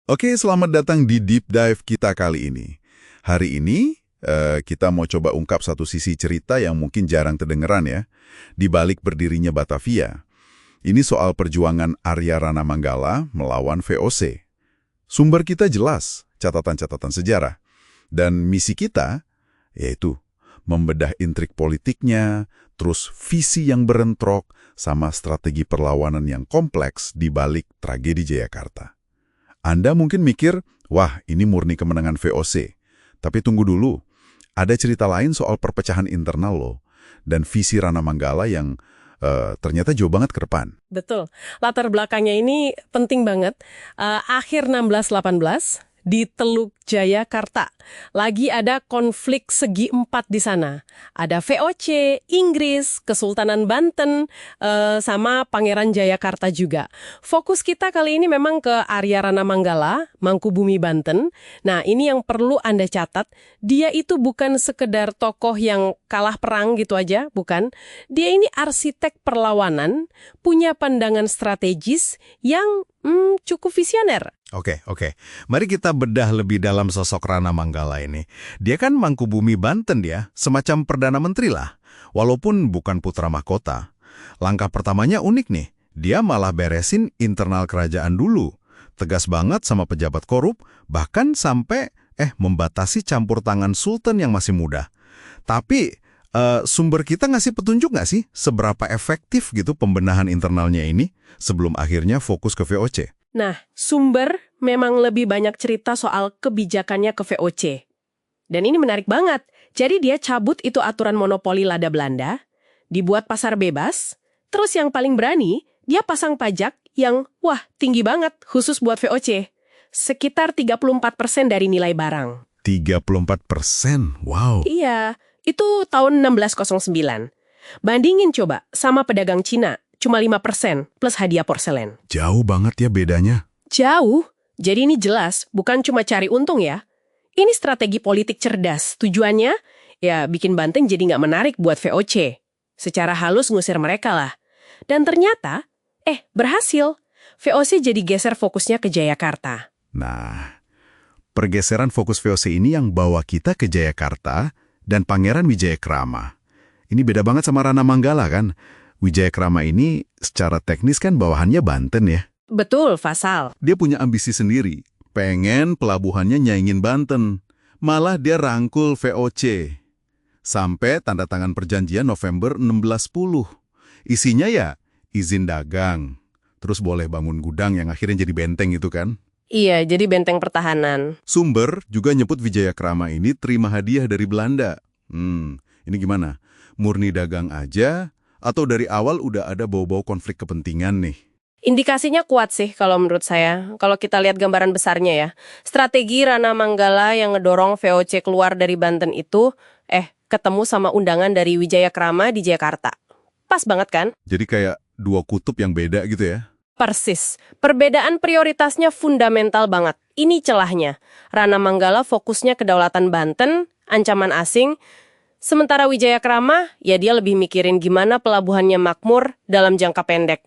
Oke, selamat datang di Deep Dive kita kali ini. Hari ini kita mau coba ungkap satu sisi cerita yang mungkin jarang terdengeran ya, di balik berdirinya Batavia. Ini soal perjuangan Arya Rana Manggala melawan VOC. Sumber kita jelas, catatan-catatan sejarah. Dan misi kita, yaitu membedah intrik politiknya, terus visi yang berentrok, sama strategi perlawanan yang kompleks di balik tragedi Jayakarta. Anda mungkin mikir, wah ini murni kemenangan VOC. Tapi tunggu dulu, ada cerita lain soal perpecahan internal loh, dan visi Rana Manggala yang ternyata jauh banget ke depan. Betul. Latar belakangnya ini penting banget. Akhir 1618 di Teluk Jayakarta. Lagi ada konflik segi empat di sana. Ada VOC, Inggris, Kesultanan Banten, sama Pangeran Jayakarta juga. Fokus kita kali ini memang ke Arya Rana Manggala, Mangkubumi Banten. Nah, ini yang perlu Anda catat. Dia itu bukan sekedar tokoh yang kalah perang gitu aja, bukan. Dia ini arsitek perlawanan, punya pandangan strategis yang cukup visioner. Oke. Mari kita bedah lebih dalam sosok Rana Manggala ini. Dia kan Mangkubumi Banten dia, semacam Perdana Menteri lah. Walaupun bukan putra mahkota. Langkah pertamanya unik nih. Dia malah beresin internal kerajaan dulu. Tegas banget sama pejabat korup, bahkan sampai membatasi campur tangan sultan yang masih muda. Tapi sumber kita ngasih petunjuk nggak sih seberapa efektif gitu pembenahan internalnya ini sebelum akhirnya fokus ke VOC? Nah, sumber memang lebih banyak cerita soal kebijakannya ke VOC. Dan ini menarik banget. Jadi dia cabut itu aturan monopoli lada Belanda, dibuat pasar bebas, terus yang paling berani, dia pasang pajak yang, tinggi banget khusus buat VOC. Sekitar 34% dari nilai barang. 34%? Wow. Iya, itu tahun 1609. Bandingin coba sama pedagang Cina, cuma 5% plus hadiah porselen. Jauh banget ya bedanya. Jauh. Jadi ini jelas, bukan cuma cari untung ya. Ini strategi politik cerdas. Tujuannya, ya bikin Banten jadi nggak menarik buat VOC. Secara halus ngusir mereka lah. Dan ternyata, berhasil. VOC jadi geser fokusnya ke Jayakarta. Nah, pergeseran fokus VOC ini yang bawa kita ke Jayakarta dan Pangeran Wijayakrama. Ini beda banget sama Rana Manggala kan? Wijayakrama ini secara teknis kan bawahannya Banten ya. Betul, Fasal. Dia punya ambisi sendiri, pengen pelabuhannya nyaingin Banten. Malah dia rangkul VOC. Sampai tanda tangan perjanjian November 1610. Isinya ya izin dagang. Terus boleh bangun gudang yang akhirnya jadi benteng itu kan. Iya, jadi benteng pertahanan. Sumber juga nyebut Wijayakrama ini terima hadiah dari Belanda. Ini gimana? Murni dagang aja atau dari awal udah ada bau-bau konflik kepentingan nih? Indikasinya kuat sih kalau menurut saya. Kalau kita lihat gambaran besarnya ya. Strategi Rana Manggala yang ngedorong VOC keluar dari Banten itu, ketemu sama undangan dari Wijayakrama di Jakarta. Pas banget kan? Jadi kayak dua kutub yang beda gitu ya? Persis. Perbedaan prioritasnya fundamental banget. Ini celahnya. Rana Manggala fokusnya kedaulatan Banten, ancaman asing. Sementara Wijayakrama, ya dia lebih mikirin gimana pelabuhannya makmur dalam jangka pendek.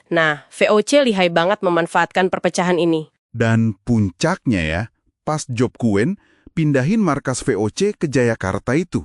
Nah, VOC lihai banget memanfaatkan perpecahan ini. Dan puncaknya ya, pas Job Kuen pindahin markas VOC ke Jayakarta itu.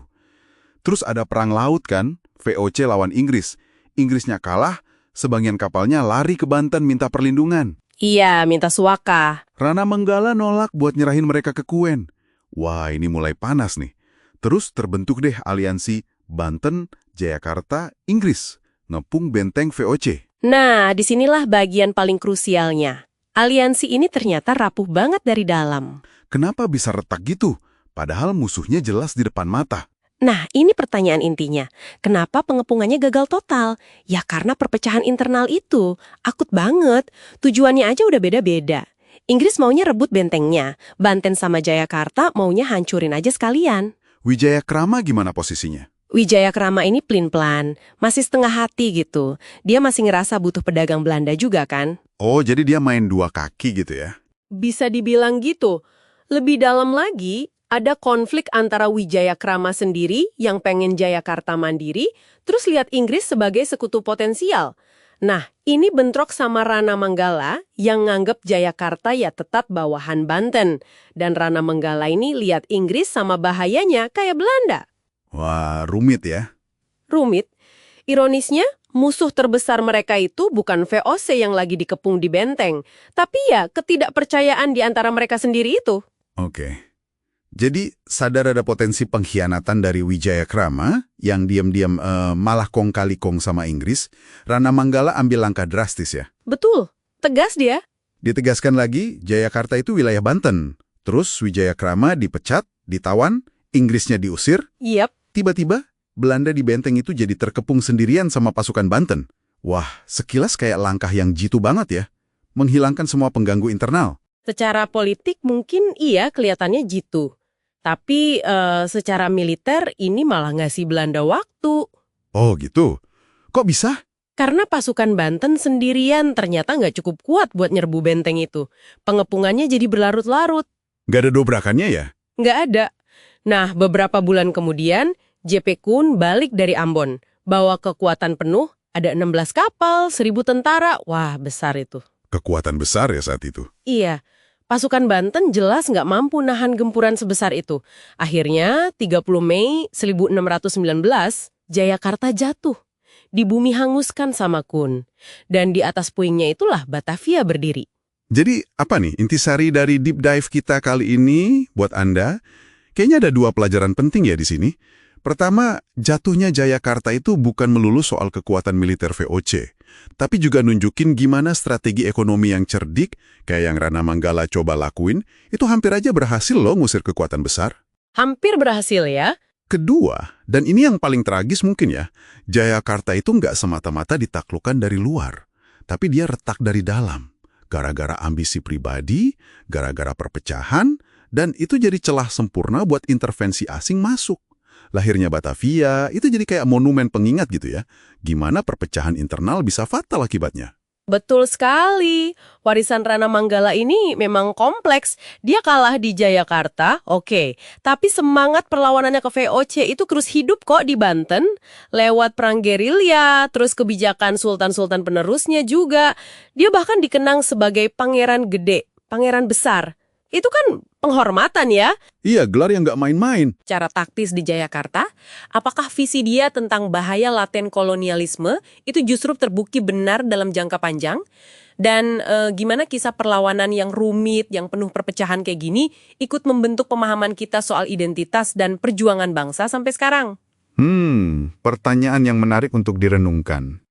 Terus ada perang laut kan, VOC lawan Inggris. Inggrisnya kalah, sebagian kapalnya lari ke Banten minta perlindungan. Iya, minta suaka. Rana Manggala nolak buat nyerahin mereka ke Kuen. Wah, ini mulai panas nih. Terus terbentuk deh aliansi Banten, Jayakarta, Inggris. Ngepung benteng VOC. Nah, disinilah bagian paling krusialnya. Aliansi ini ternyata rapuh banget dari dalam. Kenapa bisa retak gitu? Padahal musuhnya jelas di depan mata. Nah, ini pertanyaan intinya. Kenapa pengepungannya gagal total? Ya karena perpecahan internal itu. Akut banget. Tujuannya aja udah beda-beda. Inggris maunya rebut bentengnya. Banten sama Jayakarta maunya hancurin aja sekalian. Wijayakrama gimana posisinya? Wijayakrama ini plin-plan, masih setengah hati gitu. Dia masih ngerasa butuh pedagang Belanda juga kan? Oh, jadi dia main dua kaki gitu ya? Bisa dibilang gitu. Lebih dalam lagi, ada konflik antara Wijayakrama sendiri yang pengen Jayakarta mandiri, terus lihat Inggris sebagai sekutu potensial. Nah, ini bentrok sama Rana Manggala yang nganggep Jayakarta ya tetap bawahan Banten. Dan Rana Manggala ini lihat Inggris sama bahayanya kayak Belanda. Wah, rumit ya. Rumit. Ironisnya, musuh terbesar mereka itu bukan VOC yang lagi dikepung di benteng, tapi ya ketidakpercayaan di antara mereka sendiri itu. Oke. Jadi sadar ada potensi pengkhianatan dari Wijayakrama yang diam-diam malah kong kali kong sama Inggris, Rana Manggala ambil langkah drastis ya. Betul, tegas dia. Ditegaskan lagi, Jayakarta itu wilayah Banten. Terus Wijayakrama dipecat, ditawan, Inggrisnya diusir. Yap. Tiba-tiba, Belanda di benteng itu jadi terkepung sendirian sama pasukan Banten. Wah, sekilas kayak langkah yang jitu banget ya. Menghilangkan semua pengganggu internal. Secara politik mungkin iya kelihatannya jitu. Tapi secara militer ini malah ngasih Belanda waktu. Oh gitu? Kok bisa? Karena pasukan Banten sendirian ternyata nggak cukup kuat buat nyerbu benteng itu. Pengepungannya jadi berlarut-larut. Nggak ada dobrakannya ya? Nggak ada. Nah, beberapa bulan kemudian, JP Kun balik dari Ambon. Bawa kekuatan penuh, ada 16 kapal, 1.000 tentara. Wah, besar itu. Kekuatan besar ya saat itu. Iya. Pasukan Banten jelas nggak mampu nahan gempuran sebesar itu. Akhirnya, 30 Mei 1619, Jayakarta jatuh. Di bumi hanguskan sama Kun. Dan di atas puingnya itulah Batavia berdiri. Jadi apa nih intisari dari deep dive kita kali ini buat Anda? Kayaknya ada 2 pelajaran penting ya di sini. Pertama, jatuhnya Jayakarta itu bukan melulu soal kekuatan militer VOC, tapi juga nunjukin gimana strategi ekonomi yang cerdik, kayak yang Rana Manggala coba lakuin, itu hampir aja berhasil loh ngusir kekuatan besar. Hampir berhasil ya. Kedua, dan ini yang paling tragis mungkin ya, Jayakarta itu nggak semata-mata ditaklukkan dari luar, tapi dia retak dari dalam. Gara-gara ambisi pribadi, gara-gara perpecahan, dan itu jadi celah sempurna buat intervensi asing masuk. Lahirnya Batavia itu jadi kayak monumen pengingat gitu ya. Gimana perpecahan internal bisa fatal akibatnya. Betul sekali. Warisan Rana Manggala ini memang kompleks. Dia kalah di Jayakarta, oke. Tapi semangat perlawanannya ke VOC itu terus hidup kok di Banten. Lewat perang gerilya, terus kebijakan sultan-sultan penerusnya juga. Dia bahkan dikenang sebagai pangeran gede, pangeran besar. Itu kan penghormatan ya. Iya, gelar yang nggak main-main. Cara taktis di Jayakarta, apakah visi dia tentang bahaya laten kolonialisme itu justru terbukti benar dalam jangka panjang? Dan gimana kisah perlawanan yang rumit, yang penuh perpecahan kayak gini, ikut membentuk pemahaman kita soal identitas dan perjuangan bangsa sampai sekarang? Pertanyaan yang menarik untuk direnungkan.